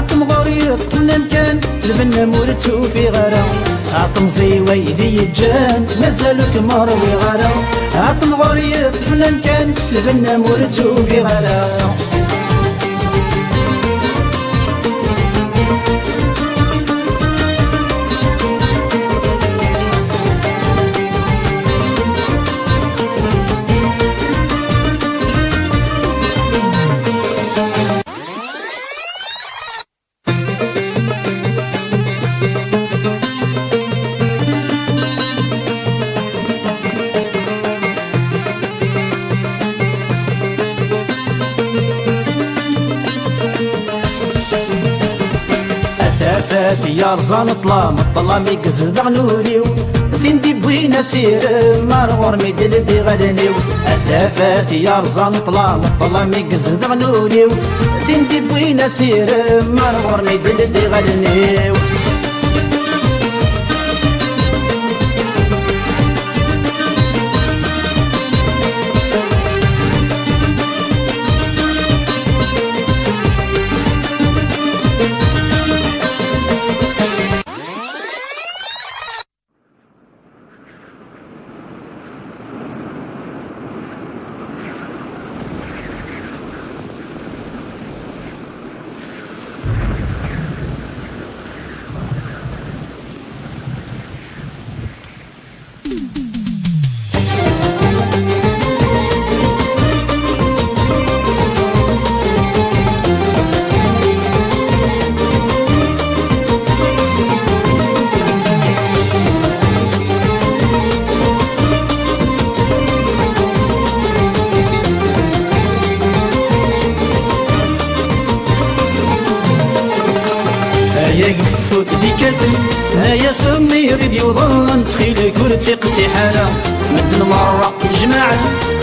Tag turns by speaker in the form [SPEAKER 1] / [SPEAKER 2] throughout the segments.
[SPEAKER 1] عطم غريض كل كان البنا مورتو في غرا عطم زي ويدي الجان مازالك مروي غرا عطم غريض كل كان البنا مورتو في غرا فاتي يا رزان الظلام يقزد عنوريو فين دي بوين سير مارغور ميدل دي غدنيو فاتي يا رزان الظلام يقزد عنوريو فين دي بوين سير مارغور ميدل دي غدنيو يقفوت دي كتل هيا سمي يريد يوضن سخيلك ورتيقسي حالا مدن مرة جماعة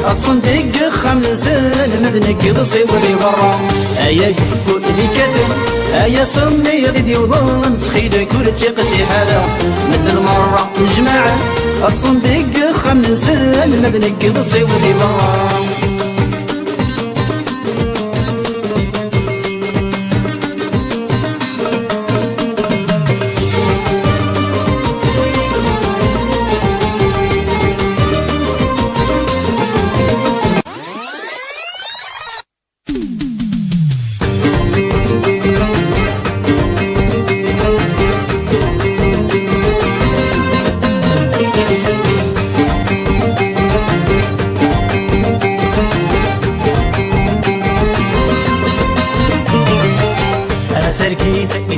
[SPEAKER 1] أتصندق خمسان مدنك تصيوري برا هيا يقفوت دي كتل هيا سمي يريد يوضن سخيلك ورتيقسي حالا مدن مرة جماعة أتصندق خمسان مدنك تصيوري برا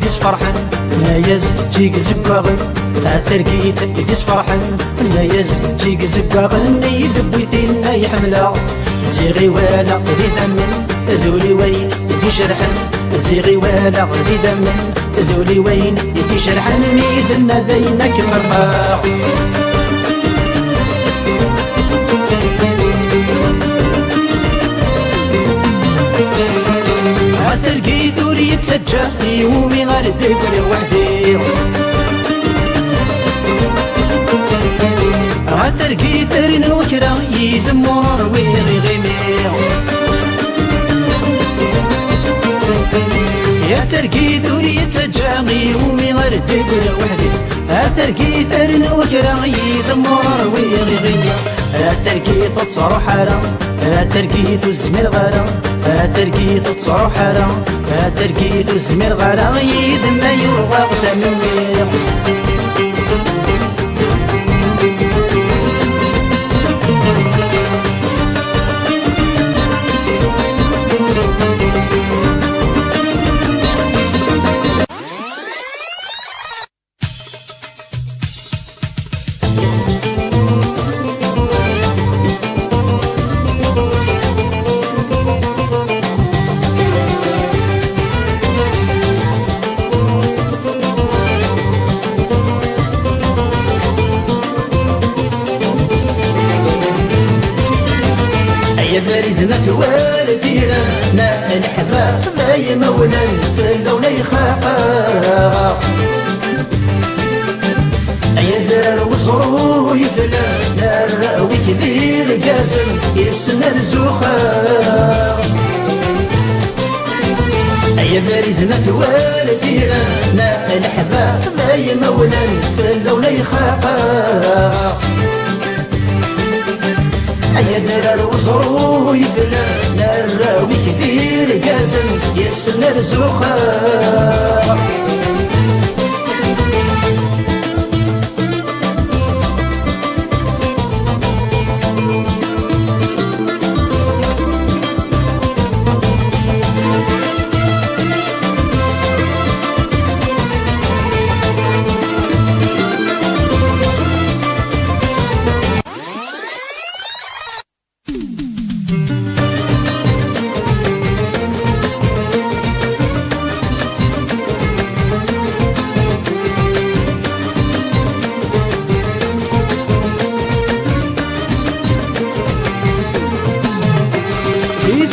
[SPEAKER 1] يديس فرحان نايز جيك زباغن تركيت يديس فرحان نايز جيك زباغن يدبويتين ناي حملا زيغي ولا غدي دمن ذولي وين يدي شرحن زيغي ولا غدي دمن ذولي وين يدي شرحن ميدنا ذينك فرقا تلقي دوري يتسجى يومي غير دبري وحدي تلقي ترين وكرا يدمر ويغي غيمير يا تلقي دوري يتسجى يومي غير دبري وحدي تلقي ترين وكرا يدمر ويغي غيمير تلقي تتصرح حالا تلقي تزمير غالا تركي تصرح حالا تركي تزمير غالا يدنا يوغا غتمني بريدنا توالدينا نا الحباب ذاي مولا فلو يخاقا أي دار وصرو يفلا نار وكبير قاسم يسنى الزوخا أي غريدنا توالدينا نا الحباب ذاي مولا فلولا يخاقا يا درار وصرو يفلا نراوي كثير قاسم يسن رزوخا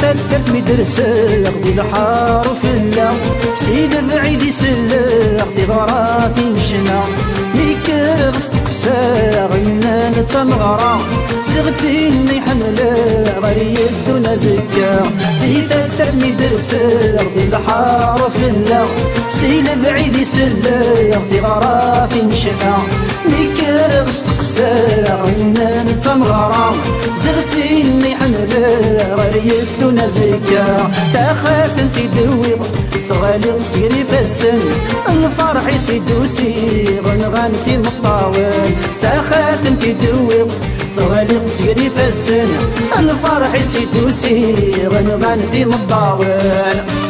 [SPEAKER 1] تذكرت مدرسة غدي الحار وفلا سيد بعيد يسلا غدي غراتي مشنا ميكر غستقسا غينا نتمغرا زغتيني حملا غري الدنا زكا سيد تذكرت مدرسة غدي الحار وفلا سيد بعيد يسلا غدي غراتي مشنا ميكر غستقسا غينا نتمغرا زغتيني حملا غري الدنا زكا تاخاف انتي دويض تغالي سيري فالسن الفرح يسيدوسي غنغانتي المطاول تاخاف انتي دويض تغالي سيري فالسن الفرح يسيدوسي غنغانتي المطاول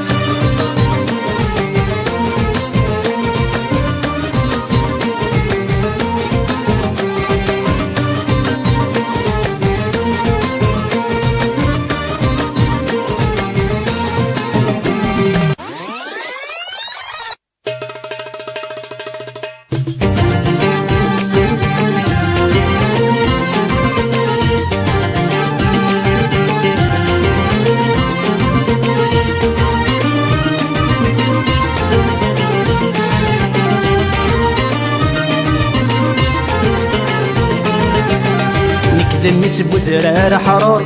[SPEAKER 1] نكذب يسبو درار حرور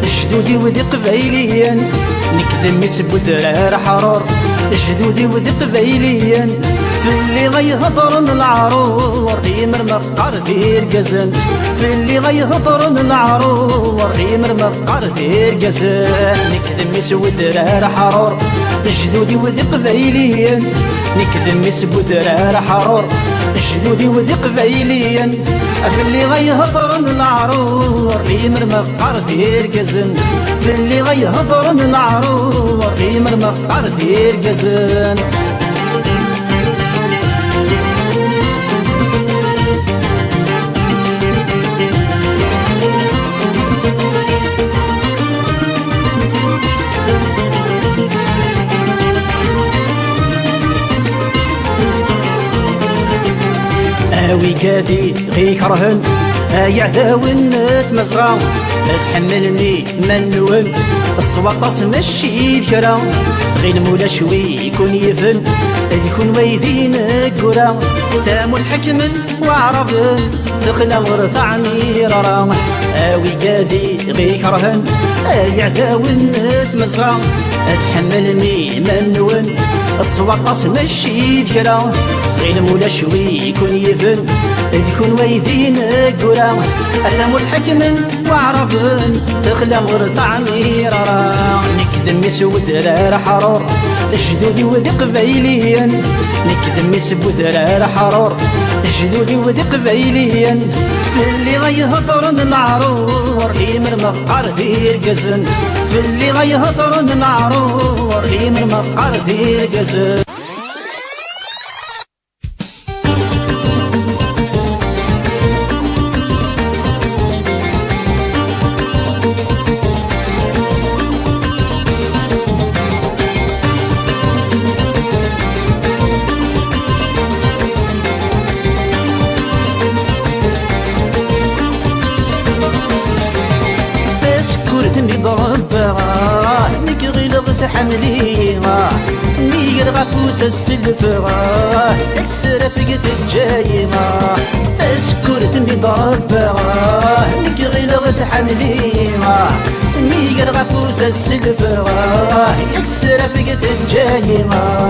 [SPEAKER 1] جدودي ودي قبايليا نكذب يسبو درار حرور جدودي ودي قبايليا في اللي غيهضرن العرور يمر مقار دير قزن في اللي غيهضرن العرور يمر مقار دير قزن نكذب يسبو درار حرور جدودي ودي قبايليا نكذب يسبو درار حرور جدودي ودي قبايليا في اللي غيهضرن العرور يمر مقار دير قزن في اللي غيهضرن العرور يمر مقار دير قزن هاوي كادي غي كرهن يعداون نتمزغا تحملني منون الصواقص ماشي ذكرى غير مولا شوي يكون يفن يكون ويدين قرا تامو الحكم وعرف دخل ورثعني ررا هاوي كادي غي كرهن يعداون نتمزغا تحملني منون الصواقص ماشي ذكرى غير مولا شوي يكون يفن يكون ويدين قرا ألم الحكم وعرفن تخلى ورثعني ررا نكذب يسود درار حرور جدودي ودي قبايليا نكذب يسود درار حرور جدودي ودي قبايليا في اللي غيهضرن العرور يمر مقار دير قزن في اللي غيهضرن العرور يمر مقار دير قزن حمليها نير غفوس السلفها اكسر فقد الجايمة تشكر تنبي ضربها نكغي لغة حمليها نير غفوس السلفها اكسر رفقة الجايمة